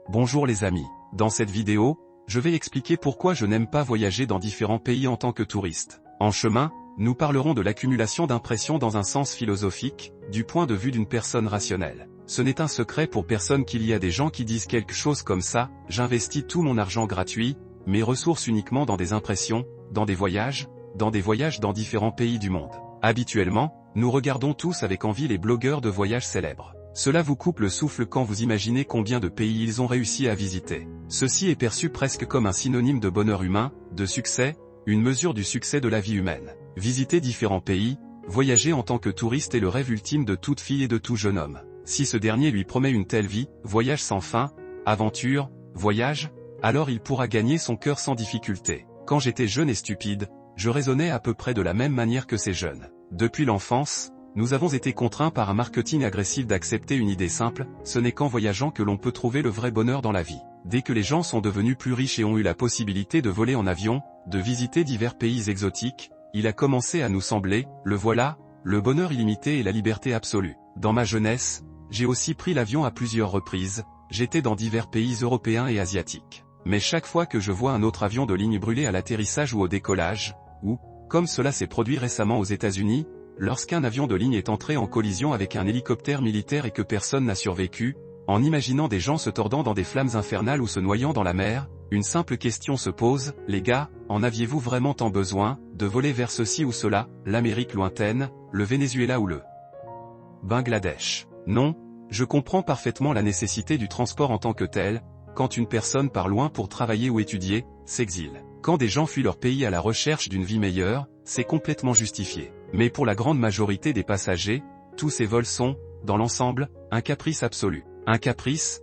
Bonjour les amis, dans cette vidéo, je vais expliquer pourquoi je n'aime pas voyager dans différents pays en tant que touriste. En chemin, nous parlerons de l'accumulation d'impressions dans un sens philosophique, du point de vue d'une personne rationnelle. Ce n'est un secret pour personne qu'il y a des gens qui disent quelque chose comme ça, j'investis tout mon argent gratuit, mes ressources uniquement dans des impressions, dans des voyages dans différents pays du monde. Habituellement, nous regardons tous avec envie les blogueurs de voyages célèbres. Cela vous coupe le souffle quand vous imaginez combien de pays ils ont réussi à visiter. Ceci est perçu presque comme un synonyme de bonheur humain, de succès, une mesure du succès de la vie humaine. Visiter différents pays, voyager en tant que touriste est le rêve ultime de toute fille et de tout jeune homme. Si ce dernier lui promet une telle vie, voyage sans fin, aventure, voyage, alors il pourra gagner son cœur sans difficulté. Quand j'étais jeune et stupide, je raisonnais à peu près de la même manière que ces jeunes. Depuis l'enfance, nous avons été contraints par un marketing agressif d'accepter une idée simple, ce n'est qu'en voyageant que l'on peut trouver le vrai bonheur dans la vie. Dès que les gens sont devenus plus riches et ont eu la possibilité de voler en avion, de visiter divers pays exotiques, il a commencé à nous sembler, le voilà, le bonheur illimité et la liberté absolue. Dans ma jeunesse, j'ai aussi pris l'avion à plusieurs reprises, j'étais dans divers pays européens et asiatiques. Mais chaque fois que je vois un autre avion de ligne brûler à l'atterrissage ou au décollage, ou, comme cela s'est produit récemment aux États-Unis, lorsqu'un avion de ligne est entré en collision avec un hélicoptère militaire et que personne n'a survécu, en imaginant des gens se tordant dans des flammes infernales ou se noyant dans la mer, une simple question se pose, les gars, en aviez-vous vraiment tant besoin, de voler vers ceci ou cela, l'Amérique lointaine, le Venezuela ou le Bangladesh? Non, je comprends parfaitement la nécessité du transport en tant que tel, quand une personne part loin pour travailler ou étudier, s'exile. Quand des gens fuient leur pays à la recherche d'une vie meilleure, c'est complètement justifié. Mais pour la grande majorité des passagers, tous ces vols sont, dans l'ensemble, un caprice absolu. Un caprice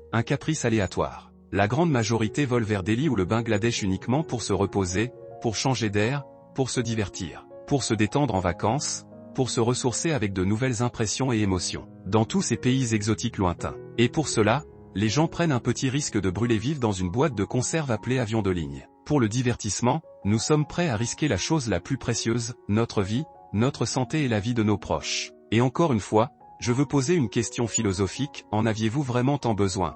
aléatoire. La grande majorité vole vers Delhi ou le Bangladesh uniquement pour se reposer, pour changer d'air, pour se divertir, pour se détendre en vacances, pour se ressourcer avec de nouvelles impressions et émotions, dans tous ces pays exotiques lointains. Et pour cela, les gens prennent un petit risque de brûler vif dans une boîte de conserve appelée avion de ligne. Pour le divertissement, nous sommes prêts à risquer la chose la plus précieuse, notre vie, notre santé et la vie de nos proches. Et encore une fois, je veux poser une question philosophique, en aviez-vous vraiment tant besoin?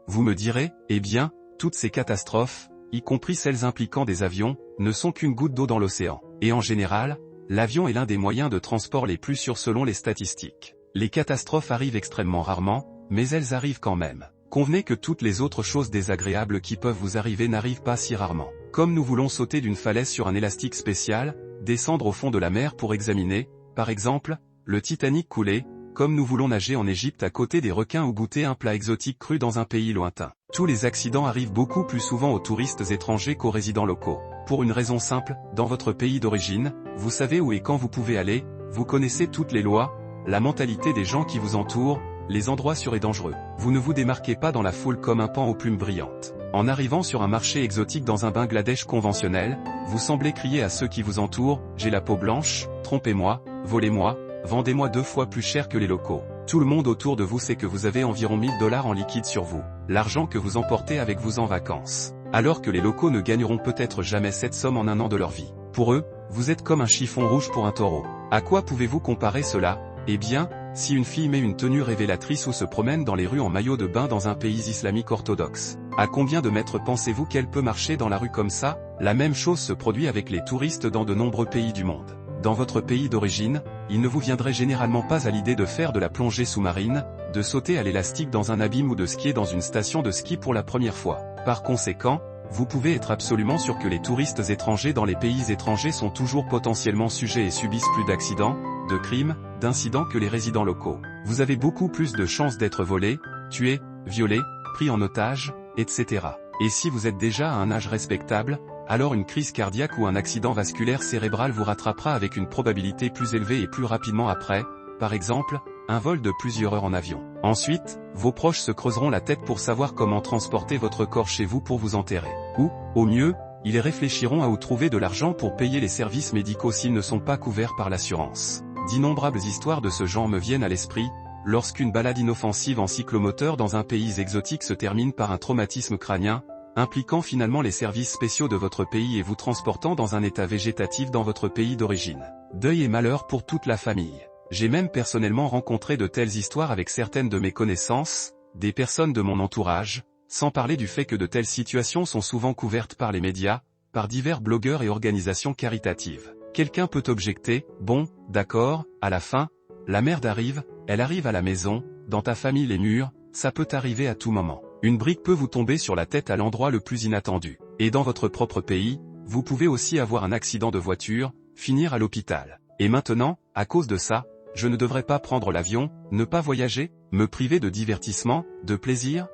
Vous me direz, eh bien, toutes ces catastrophes, y compris celles impliquant des avions, ne sont qu'une goutte d'eau dans l'océan. Et en général, l'avion est l'un des moyens de transport les plus sûrs selon les statistiques. Les catastrophes arrivent extrêmement rarement, mais elles arrivent quand même. Convenez que toutes les autres choses désagréables qui peuvent vous arriver n'arrivent pas si rarement. Comme nous voulons sauter d'une falaise sur un élastique spécial, descendre au fond de la mer pour examiner, par exemple, le Titanic couler, comme nous voulons nager en Égypte à côté des requins ou goûter un plat exotique cru dans un pays lointain. Tous les accidents arrivent beaucoup plus souvent aux touristes étrangers qu'aux résidents locaux. Pour une raison simple, dans votre pays d'origine, vous savez où et quand vous pouvez aller, vous connaissez toutes les lois, la mentalité des gens qui vous entourent, les endroits sûrs et dangereux. Vous ne vous démarquez pas dans la foule comme un paon aux plumes brillantes. En arrivant sur un marché exotique dans un Bangladesh conventionnel, vous semblez crier à ceux qui vous entourent, j'ai la peau blanche, trompez-moi, volez-moi, vendez-moi 2 fois plus cher que les locaux. Tout le monde autour de vous sait que vous avez environ 1000 $ en liquide sur vous, l'argent que vous emportez avec vous en vacances. Alors que les locaux ne gagneront peut-être jamais cette somme en un an de leur vie. Pour eux, vous êtes comme un chiffon rouge pour un taureau. À quoi pouvez-vous comparer cela? Eh bien, si une fille met une tenue révélatrice ou se promène dans les rues en maillot de bain dans un pays islamique orthodoxe, à combien de mètres pensez-vous qu'elle peut marcher dans la rue comme ça? La même chose se produit avec les touristes dans de nombreux pays du monde. Dans votre pays d'origine, il ne vous viendrait généralement pas à l'idée de faire de la plongée sous-marine, de sauter à l'élastique dans un abîme ou de skier dans une station de ski pour la première fois. Par conséquent, vous pouvez être absolument sûr que les touristes étrangers dans les pays étrangers sont toujours potentiellement sujets et subissent plus d'accidents, de crimes, d'incidents que les résidents locaux. Vous avez beaucoup plus de chances d'être volé, tué, violé, pris en otage, etc. Et si vous êtes déjà à un âge respectable, alors une crise cardiaque ou un accident vasculaire cérébral vous rattrapera avec une probabilité plus élevée et plus rapidement après, par exemple, un vol de plusieurs heures en avion. Ensuite, vos proches se creuseront la tête pour savoir comment transporter votre corps chez vous pour vous enterrer. Ou, au mieux, ils réfléchiront à où trouver de l'argent pour payer les services médicaux s'ils ne sont pas couverts par l'assurance. D'innombrables histoires de ce genre me viennent à l'esprit, lorsqu'une balade inoffensive en cyclomoteur dans un pays exotique se termine par un traumatisme crânien, impliquant finalement les services spéciaux de votre pays et vous transportant dans un état végétatif dans votre pays d'origine. Deuil et malheur pour toute la famille. j'ai même personnellement rencontré de telles histoires avec certaines de mes connaissances, des personnes de mon entourage, sans parler du fait que de telles situations sont souvent couvertes par les médias, par divers blogueurs et organisations caritatives. Quelqu'un peut objecter, bon, d'accord, à la fin, la merde arrive, elle arrive à la maison, dans ta famille les murs, ça peut arriver à tout moment. Une brique peut vous tomber sur la tête à l'endroit le plus inattendu. Et dans votre propre pays, vous pouvez aussi avoir un accident de voiture, finir à l'hôpital. Et maintenant, à cause de ça, je ne devrais pas prendre l'avion, ne pas voyager, me priver de divertissement, de plaisir?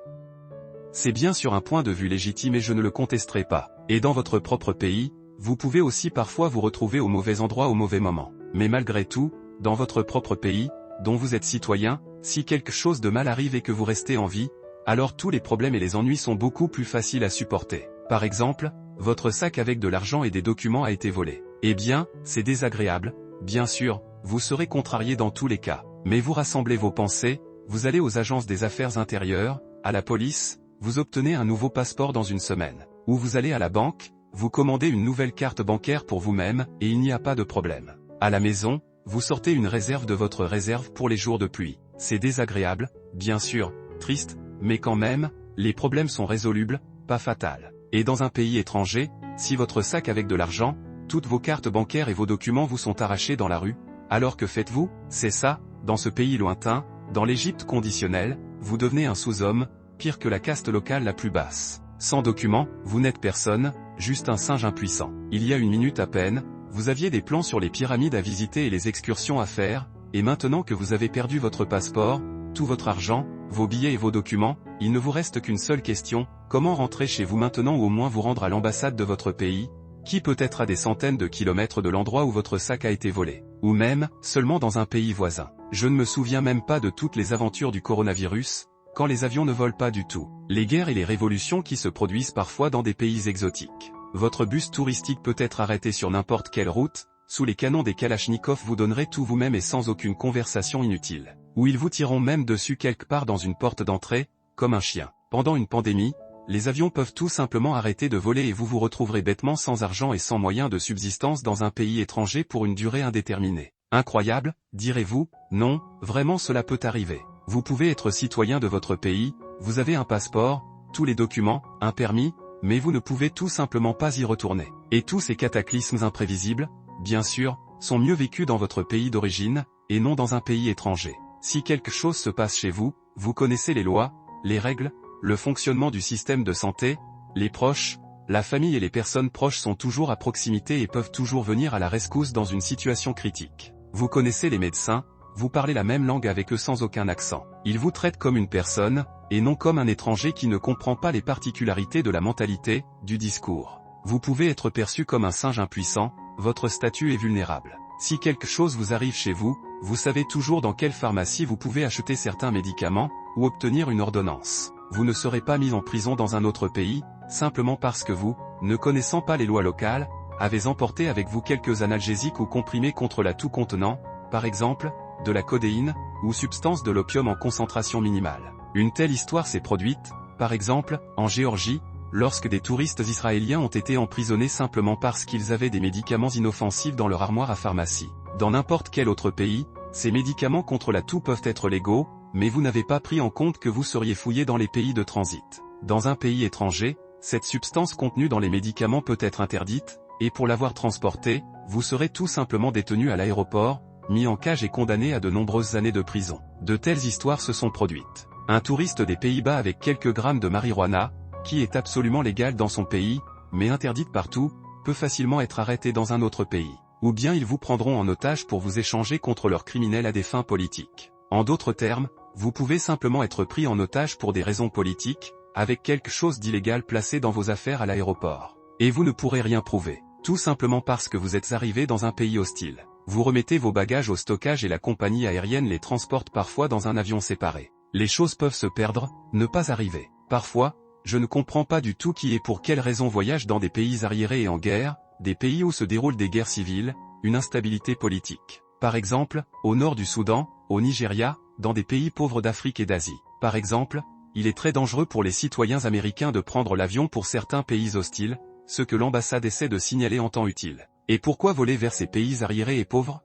C'est bien sûr un point de vue légitime et je ne le contesterai pas. Et dans votre propre pays, vous pouvez aussi parfois vous retrouver au mauvais endroit au mauvais moment. Mais malgré tout, dans votre propre pays, dont vous êtes citoyen, si quelque chose de mal arrive et que vous restez en vie, alors tous les problèmes et les ennuis sont beaucoup plus faciles à supporter. Par exemple, votre sac avec de l'argent et des documents a été volé. Eh bien, c'est désagréable, bien sûr, vous serez contrarié dans tous les cas. Mais vous rassemblez vos pensées, vous allez aux agences des affaires intérieures, à la police, vous obtenez un nouveau passeport dans une semaine. Ou vous allez à la banque, vous commandez une nouvelle carte bancaire pour vous-même, et il n'y a pas de problème. À la maison, vous sortez une réserve de votre réserve pour les jours de pluie. C'est désagréable, bien sûr, triste, mais quand même, les problèmes sont résolubles, pas fatals. Et dans un pays étranger, si votre sac avec de l'argent, toutes vos cartes bancaires et vos documents vous sont arrachés dans la rue, alors que faites-vous? C'est ça, dans ce pays lointain, dans l'Égypte conditionnelle, vous devenez un sous-homme, pire que la caste locale la plus basse. Sans documents, vous n'êtes personne, juste un singe impuissant. Il y a une minute à peine, vous aviez des plans sur les pyramides à visiter et les excursions à faire, et maintenant que vous avez perdu votre passeport, tout votre argent, vos billets et vos documents, il ne vous reste qu'une seule question, comment rentrer chez vous maintenant ou au moins vous rendre à l'ambassade de votre pays, qui peut être à des centaines de kilomètres de l'endroit où votre sac a été volé, ou même, seulement dans un pays voisin. Je ne me souviens même pas de toutes les aventures du coronavirus, quand les avions ne volent pas du tout. Les guerres et les révolutions qui se produisent parfois dans des pays exotiques. Votre bus touristique peut être arrêté sur n'importe quelle route, sous les canons des Kalachnikov vous donnerez tout vous-même et sans aucune conversation inutile. Ou ils vous tireront même dessus quelque part dans une porte d'entrée, comme un chien. Pendant une pandémie, les avions peuvent tout simplement arrêter de voler et vous vous retrouverez bêtement sans argent et sans moyens de subsistance dans un pays étranger pour une durée indéterminée. Incroyable, direz-vous? Non, vraiment cela peut arriver. Vous pouvez être citoyen de votre pays, vous avez un passeport, tous les documents, un permis, mais vous ne pouvez tout simplement pas y retourner. Et tous ces cataclysmes imprévisibles, bien sûr, sont mieux vécus dans votre pays d'origine, et non dans un pays étranger. Si quelque chose se passe chez vous, vous connaissez les lois, les règles, le fonctionnement du système de santé, les proches, la famille et les personnes proches sont toujours à proximité et peuvent toujours venir à la rescousse dans une situation critique. Vous connaissez les médecins, vous parlez la même langue avec eux sans aucun accent. Ils vous traitent comme une personne, et non comme un étranger qui ne comprend pas les particularités de la mentalité, du discours. Vous pouvez être perçu comme un singe impuissant, votre statut est vulnérable. Si quelque chose vous arrive chez vous, vous savez toujours dans quelle pharmacie vous pouvez acheter certains médicaments, ou obtenir une ordonnance. Vous ne serez pas mis en prison dans un autre pays, simplement parce que vous, ne connaissant pas les lois locales, avez emporté avec vous quelques analgésiques ou comprimés contre la toux contenant, par exemple, de la codéine, ou substance de l'opium en concentration minimale. Une telle histoire s'est produite, par exemple, en Géorgie, lorsque des touristes israéliens ont été emprisonnés simplement parce qu'ils avaient des médicaments inoffensifs dans leur armoire à pharmacie. Dans n'importe quel autre pays, ces médicaments contre la toux peuvent être légaux, mais vous n'avez pas pris en compte que vous seriez fouillé dans les pays de transit. Dans un pays étranger, cette substance contenue dans les médicaments peut être interdite, et pour l'avoir transportée, vous serez tout simplement détenu à l'aéroport, mis en cage et condamné à de nombreuses années de prison. De telles histoires se sont produites. Un touriste des Pays-Bas avec quelques grammes de marijuana, qui est absolument légale dans son pays, mais interdite partout, peut facilement être arrêté dans un autre pays. Ou bien ils vous prendront en otage pour vous échanger contre leurs criminels à des fins politiques. En d'autres termes, vous pouvez simplement être pris en otage pour des raisons politiques, avec quelque chose d'illégal placé dans vos affaires à l'aéroport. Et vous ne pourrez rien prouver, tout simplement parce que vous êtes arrivé dans un pays hostile. Vous remettez vos bagages au stockage et la compagnie aérienne les transporte parfois dans un avion séparé. Les choses peuvent se perdre, ne pas arriver. Parfois, je ne comprends pas du tout qui et pour quelles raisons voyage dans des pays arriérés et en guerre, des pays où se déroulent des guerres civiles, une instabilité politique. Par exemple, au nord du Soudan, au Nigeria, dans des pays pauvres d'Afrique et d'Asie. Par exemple, il est très dangereux pour les citoyens américains de prendre l'avion pour certains pays hostiles, ce que l'ambassade essaie de signaler en temps utile. Et pourquoi voler vers ces pays arriérés et pauvres?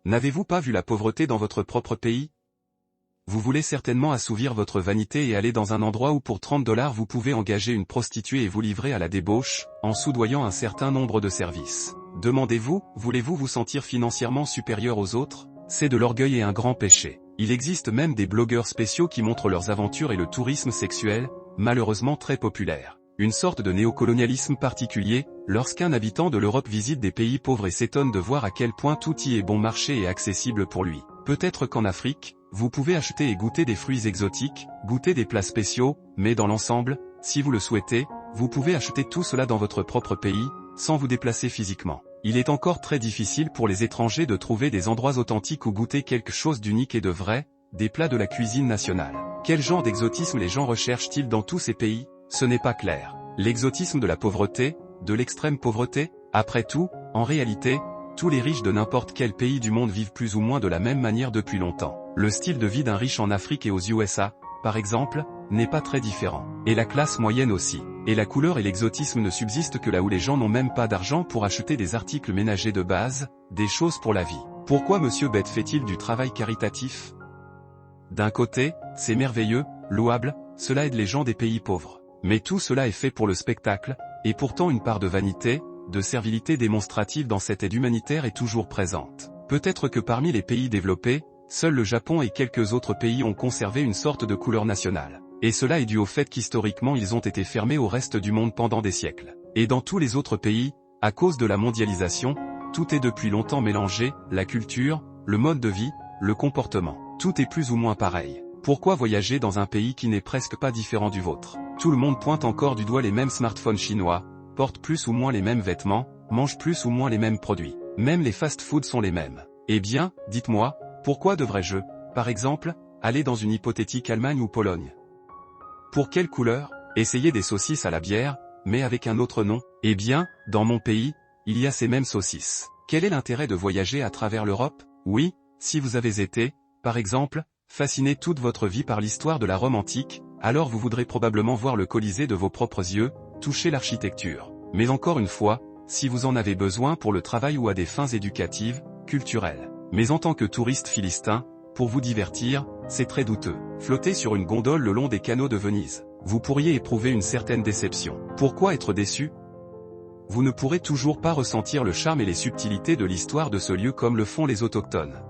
N'avez-vous pas vu la pauvreté dans votre propre pays? Vous voulez certainement assouvir votre vanité et aller dans un endroit où pour 30 $ vous pouvez engager une prostituée et vous livrer à la débauche, en soudoyant un certain nombre de services. Demandez-vous, voulez-vous vous sentir financièrement supérieur aux autres? C'est de l'orgueil et un grand péché. Il existe même des blogueurs spéciaux qui montrent leurs aventures et le tourisme sexuel, malheureusement très populaire. Une sorte de néocolonialisme particulier, lorsqu'un habitant de l'Europe visite des pays pauvres et s'étonne de voir à quel point tout y est bon marché et accessible pour lui. Peut-être qu'en Afrique, vous pouvez acheter et goûter des fruits exotiques, goûter des plats spéciaux, mais dans l'ensemble, si vous le souhaitez, vous pouvez acheter tout cela dans votre propre pays, sans vous déplacer physiquement. Il est encore très difficile pour les étrangers de trouver des endroits authentiques où goûter quelque chose d'unique et de vrai, des plats de la cuisine nationale. Quel genre d'exotisme les gens recherchent-ils dans tous ces pays? Ce n'est pas clair. L'exotisme de la pauvreté, de l'extrême pauvreté? Après tout, en réalité, tous les riches de n'importe quel pays du monde vivent plus ou moins de la même manière depuis longtemps. Le style de vie d'un riche en Afrique et aux USA, par exemple, n'est pas très différent. Et la classe moyenne aussi. Et la couleur et l'exotisme ne subsistent que là où les gens n'ont même pas d'argent pour acheter des articles ménagers de base, des choses pour la vie. Pourquoi Monsieur Bête fait-il du travail caritatif? D'un côté, c'est merveilleux, louable, cela aide les gens des pays pauvres. Mais tout cela est fait pour le spectacle, et pourtant une part de vanité, de servilité démonstrative dans cette aide humanitaire est toujours présente. Peut-être que parmi les pays développés, seul le Japon et quelques autres pays ont conservé une sorte de couleur nationale. Et cela est dû au fait qu'historiquement ils ont été fermés au reste du monde pendant des siècles. Et dans tous les autres pays, à cause de la mondialisation, tout est depuis longtemps mélangé, la culture, le mode de vie, le comportement. Tout est plus ou moins pareil. Pourquoi voyager dans un pays qui n'est presque pas différent du vôtre? Tout le monde pointe encore du doigt les mêmes smartphones chinois, porte plus ou moins les mêmes vêtements, mange plus ou moins les mêmes produits. Même les fast-foods sont les mêmes. Eh bien, dites-moi, pourquoi devrais-je, par exemple, aller dans une hypothétique Allemagne ou Pologne? Pour quelle couleur? Essayer des saucisses à la bière, mais avec un autre nom? Eh bien, dans mon pays, il y a ces mêmes saucisses. Quel est l'intérêt de voyager à travers l'Europe? Oui, si vous avez été, par exemple, fasciné toute votre vie par l'histoire de la Rome antique, alors vous voudrez probablement voir le Colisée de vos propres yeux, toucher l'architecture. Mais encore une fois, si vous en avez besoin pour le travail ou à des fins éducatives, culturelles. Mais en tant que touriste philistin, pour vous divertir, c'est très douteux. Flotter sur une gondole le long des canaux de Venise. Vous pourriez éprouver une certaine déception. Pourquoi être déçu? Vous ne pourrez toujours pas ressentir le charme et les subtilités de l'histoire de ce lieu comme le font les autochtones.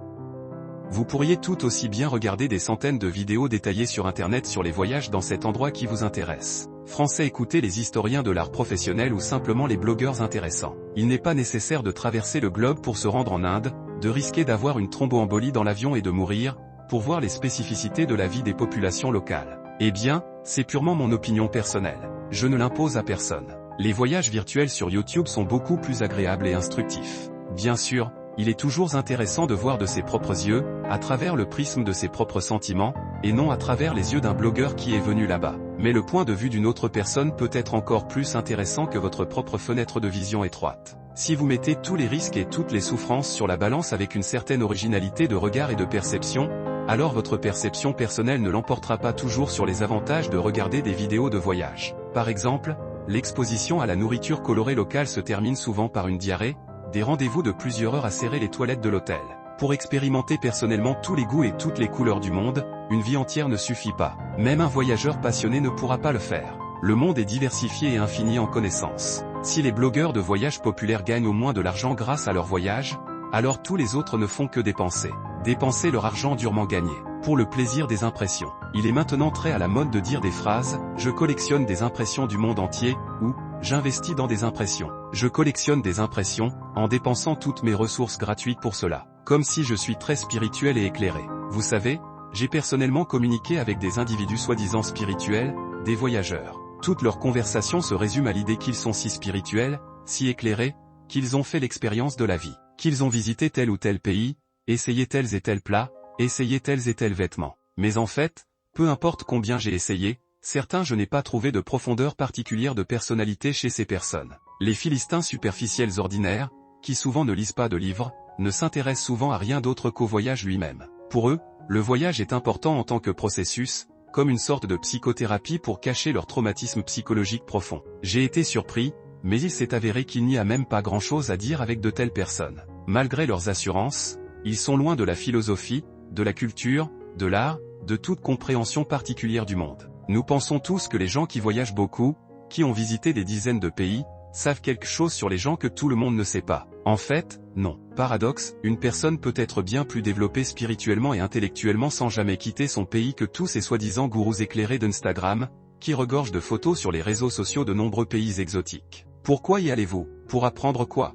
Vous pourriez tout aussi bien regarder des centaines de vidéos détaillées sur Internet sur les voyages dans cet endroit qui vous intéresse. Français, écoutez les historiens de l'art professionnel ou simplement les blogueurs intéressants. Il n'est pas nécessaire de traverser le globe pour se rendre en Inde, de risquer d'avoir une thromboembolie dans l'avion et de mourir, pour voir les spécificités de la vie des populations locales. Eh bien, c'est purement mon opinion personnelle. Je ne l'impose à personne. Les voyages virtuels sur YouTube sont beaucoup plus agréables et instructifs. Bien sûr, il est toujours intéressant de voir de ses propres yeux, à travers le prisme de ses propres sentiments, et non à travers les yeux d'un blogueur qui est venu là-bas. Mais le point de vue d'une autre personne peut être encore plus intéressant que votre propre fenêtre de vision étroite. Si vous mettez tous les risques et toutes les souffrances sur la balance avec une certaine originalité de regard et de perception, alors votre perception personnelle ne l'emportera pas toujours sur les avantages de regarder des vidéos de voyage. Par exemple, l'exposition à la nourriture colorée locale se termine souvent par une diarrhée, des rendez-vous de plusieurs heures à serrer les toilettes de l'hôtel. Pour expérimenter personnellement tous les goûts et toutes les couleurs du monde, une vie entière ne suffit pas. Même un voyageur passionné ne pourra pas le faire. Le monde est diversifié et infini en connaissances. Si les blogueurs de voyage populaires gagnent au moins de l'argent grâce à leur voyage, alors tous les autres ne font que dépenser. Dépenser leur argent durement gagné, pour le plaisir des impressions. Il est maintenant très à la mode de dire des phrases « Je collectionne des impressions du monde entier » ou « J'investis dans des impressions. Je collectionne des impressions, en dépensant toutes mes ressources gratuites pour cela. » Comme si je suis très spirituel et éclairé. Vous savez, j'ai personnellement communiqué avec des individus soi-disant spirituels, des voyageurs. Toutes leurs conversations se résument à l'idée qu'ils sont si spirituels, si éclairés, qu'ils ont fait l'expérience de la vie, qu'ils ont visité tel ou tel pays, essayé tels et tels plats, essayé tels et tels vêtements. Mais en fait, peu importe combien j'ai essayé, certains je n'ai pas trouvé de profondeur particulière de personnalité chez ces personnes. Les Philistins superficiels ordinaires, qui souvent ne lisent pas de livres, ne s'intéressent souvent à rien d'autre qu'au voyage lui-même. Pour eux, le voyage est important en tant que processus, comme une sorte de psychothérapie pour cacher leur traumatisme psychologique profond. J'ai été surpris, mais il s'est avéré qu'il n'y a même pas grand-chose à dire avec de telles personnes. Malgré leurs assurances, Ils sont loin de la philosophie, de la culture, de l'art, de toute compréhension particulière du monde. Nous pensons tous que les gens qui voyagent beaucoup, qui ont visité des dizaines de pays, savent quelque chose sur les gens que tout le monde ne sait pas. En fait, non. Paradoxe, une personne peut être bien plus développée spirituellement et intellectuellement sans jamais quitter son pays que tous ces soi-disant gourous éclairés d'Instagram, qui regorgent de photos sur les réseaux sociaux de nombreux pays exotiques. Pourquoi y allez-vous? Pour apprendre quoi?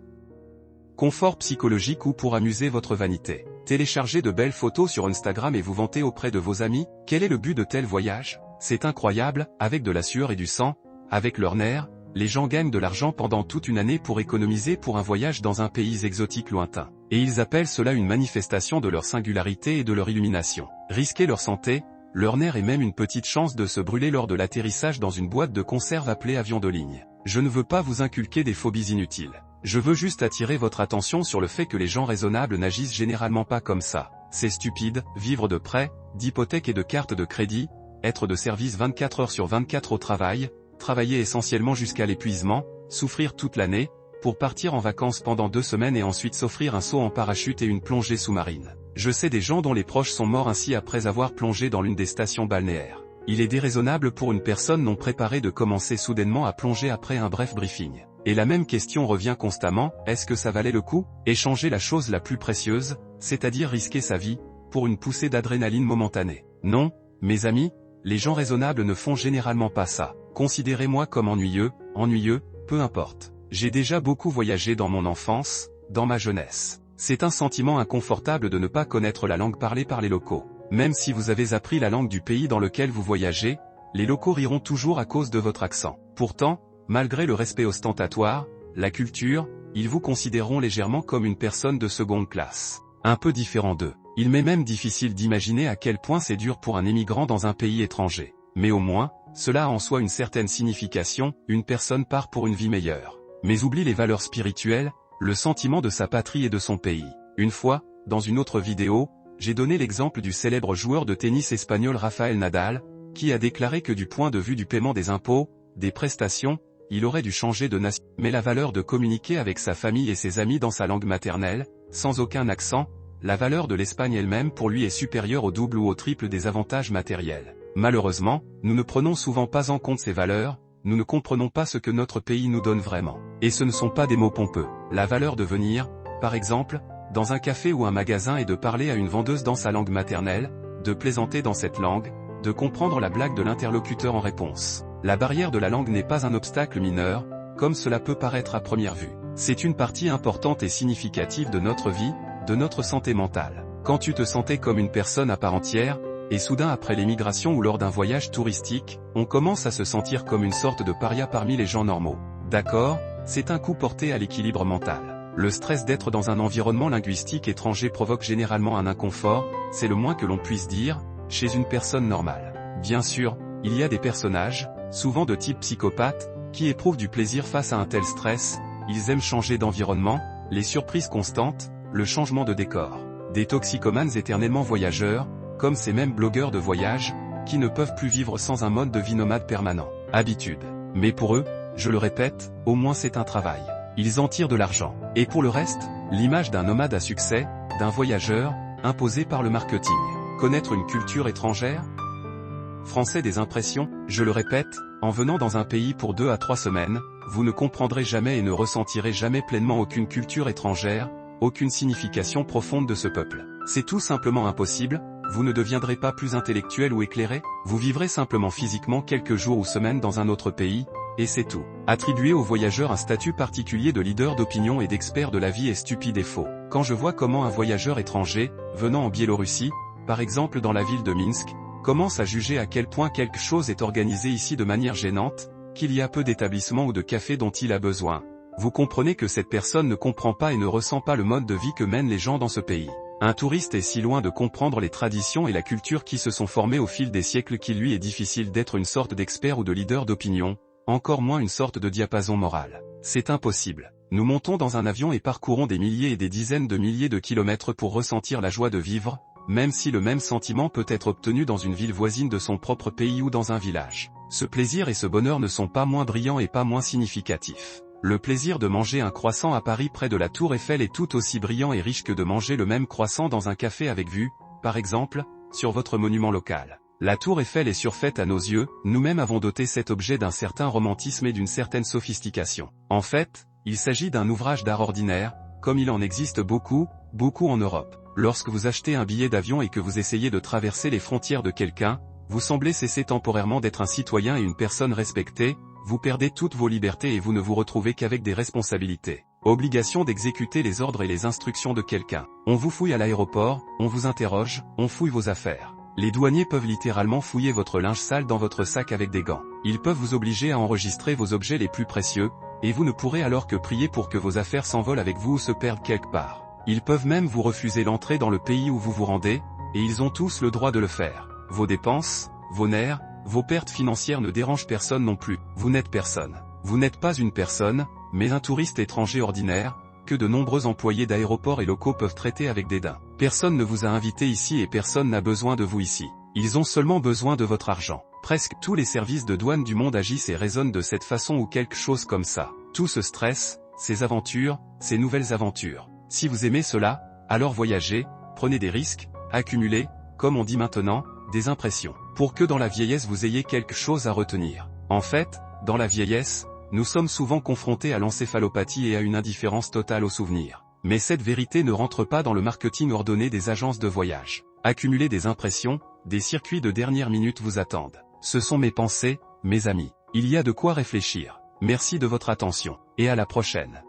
Confort psychologique ou pour amuser votre vanité? Télécharger de belles photos sur Instagram et vous vanter auprès de vos amis? Quel est le but de tel voyage? C'est incroyable, avec de la sueur et du sang, avec leurs nerfs, les gens gagnent de l'argent pendant toute une année pour économiser pour un voyage dans un pays exotique lointain. Et ils appellent cela une manifestation de leur singularité et de leur illumination. Risquer leur santé, leur nerf et même une petite chance de se brûler lors de l'atterrissage dans une boîte de conserve appelée avion de ligne. Je ne veux pas vous inculquer des phobies inutiles. Je veux juste attirer votre attention sur le fait que les gens raisonnables n'agissent généralement pas comme ça. C'est stupide, vivre de prêts, d'hypothèques et de cartes de crédit, être de service 24 heures sur 24 au travail, travailler essentiellement jusqu'à l'épuisement, souffrir toute l'année, pour partir en vacances pendant 2 semaines et ensuite s'offrir un saut en parachute et une plongée sous-marine. Je sais des gens dont les proches sont morts ainsi après avoir plongé dans l'une des stations balnéaires. Il est déraisonnable pour une personne non préparée de commencer soudainement à plonger après un bref briefing. Et la même question revient constamment, est-ce que ça valait le coup? Échanger la chose la plus précieuse, c'est-à-dire risquer sa vie, pour une poussée d'adrénaline momentanée. Non, mes amis, les gens raisonnables ne font généralement pas ça. Considérez-moi comme ennuyeux, peu importe. J'ai déjà beaucoup voyagé dans mon enfance, dans ma jeunesse. C'est un sentiment inconfortable de ne pas connaître la langue parlée par les locaux. Même si vous avez appris la langue du pays dans lequel vous voyagez, les locaux riront toujours à cause de votre accent. Pourtant, malgré le respect ostentatoire, la culture, ils vous considéreront légèrement comme une personne de seconde classe. Un peu différent d'eux. Il m'est même difficile d'imaginer à quel point c'est dur pour un émigrant dans un pays étranger. Mais au moins, cela a en soi une certaine signification, une personne part pour une vie meilleure. Mais oublie les valeurs spirituelles, le sentiment de sa patrie et de son pays. Une fois, dans une autre vidéo, j'ai donné l'exemple du célèbre joueur de tennis espagnol Rafael Nadal, qui a déclaré que du point de vue du paiement des impôts, des prestations, il aurait dû changer de nation. Mais la valeur de communiquer avec sa famille et ses amis dans sa langue maternelle, sans aucun accent, la valeur de l'Espagne elle-même pour lui est supérieure au double ou au triple des avantages matériels. Malheureusement, nous ne prenons souvent pas en compte ces valeurs, nous ne comprenons pas ce que notre pays nous donne vraiment. Et ce ne sont pas des mots pompeux. La valeur de venir, par exemple, dans un café ou un magasin et de parler à une vendeuse dans sa langue maternelle, de plaisanter dans cette langue, de comprendre la blague de l'interlocuteur en réponse. La barrière de la langue n'est pas un obstacle mineur, comme cela peut paraître à première vue. C'est une partie importante et significative de notre vie, de notre santé mentale. Quand tu te sentais comme une personne à part entière, et soudain après l'émigration ou lors d'un voyage touristique, on commence à se sentir comme une sorte de paria parmi les gens normaux. D'accord, c'est un coup porté à l'équilibre mental. Le stress d'être dans un environnement linguistique étranger provoque généralement un inconfort, c'est le moins que l'on puisse dire, chez une personne normale. Bien sûr, il y a des personnages, souvent de type psychopathe, qui éprouvent du plaisir face à un tel stress, ils aiment changer d'environnement, les surprises constantes, le changement de décor. Des toxicomanes éternellement voyageurs, comme ces mêmes blogueurs de voyage, qui ne peuvent plus vivre sans un mode de vie nomade permanent. Habitude. Mais pour eux, je le répète, au moins c'est un travail. Ils en tirent de l'argent. Et pour le reste, l'image d'un nomade à succès, d'un voyageur, imposé par le marketing. Connaître une culture étrangère? Français des impressions, je le répète, en venant dans un pays pour 2 à 3 semaines, vous ne comprendrez jamais et ne ressentirez jamais pleinement aucune culture étrangère, aucune signification profonde de ce peuple. C'est tout simplement impossible, vous ne deviendrez pas plus intellectuel ou éclairé, vous vivrez simplement physiquement quelques jours ou semaines dans un autre pays, et c'est tout. Attribuer aux voyageurs un statut particulier de leader d'opinion et d'expert de la vie est stupide et faux. Quand je vois comment un voyageur étranger, venant en Biélorussie, par exemple dans la ville de Minsk, commence à juger à quel point quelque chose est organisé ici de manière gênante, qu'il y a peu d'établissements ou de cafés dont il a besoin, vous comprenez que cette personne ne comprend pas et ne ressent pas le mode de vie que mènent les gens dans ce pays. Un touriste est si loin de comprendre les traditions et la culture qui se sont formées au fil des siècles qu'il lui est difficile d'être une sorte d'expert ou de leader d'opinion, encore moins une sorte de diapason moral. C'est impossible. Nous montons dans un avion et parcourons des milliers et des dizaines de milliers de kilomètres pour ressentir la joie de vivre, même si le même sentiment peut être obtenu dans une ville voisine de son propre pays ou dans un village. Ce plaisir et ce bonheur ne sont pas moins brillants et pas moins significatifs. Le plaisir de manger un croissant à Paris près de la Tour Eiffel est tout aussi brillant et riche que de manger le même croissant dans un café avec vue, par exemple, sur votre monument local. La Tour Eiffel est surfaite à nos yeux, nous-mêmes avons doté cet objet d'un certain romantisme et d'une certaine sophistication. En fait, il s'agit d'un ouvrage d'art ordinaire, comme il en existe beaucoup en Europe. Lorsque vous achetez un billet d'avion et que vous essayez de traverser les frontières de quelqu'un, vous semblez cesser temporairement d'être un citoyen et une personne respectée, vous perdez toutes vos libertés et vous ne vous retrouvez qu'avec des responsabilités. Obligation d'exécuter les ordres et les instructions de quelqu'un. On vous fouille à l'aéroport, on vous interroge, on fouille vos affaires. Les douaniers peuvent littéralement fouiller votre linge sale dans votre sac avec des gants. Ils peuvent vous obliger à enregistrer vos objets les plus précieux, et vous ne pourrez alors que prier pour que vos affaires s'envolent avec vous ou se perdent quelque part. Ils peuvent même vous refuser l'entrée dans le pays où vous vous rendez, et ils ont tous le droit de le faire. Vos dépenses, vos nerfs, vos pertes financières ne dérangent personne non plus. Vous n'êtes personne. Vous n'êtes pas une personne, mais un touriste étranger ordinaire, que de nombreux employés d'aéroports et locaux peuvent traiter avec dédain. Personne ne vous a invité ici et personne n'a besoin de vous ici. Ils ont seulement besoin de votre argent. Presque tous les services de douane du monde agissent et raisonnent de cette façon ou quelque chose comme ça. Tout ce stress, ces aventures, ces nouvelles aventures. Si vous aimez cela, alors voyagez, prenez des risques, accumulez, comme on dit maintenant, des impressions. Pour que dans la vieillesse vous ayez quelque chose à retenir. En fait, dans la vieillesse, nous sommes souvent confrontés à l'encéphalopathie et à une indifférence totale aux souvenirs. Mais cette vérité ne rentre pas dans le marketing ordonné des agences de voyage. Accumuler des impressions, des circuits de dernière minute vous attendent. Ce sont mes pensées, mes amis. Il y a de quoi réfléchir. Merci de votre attention, et à la prochaine.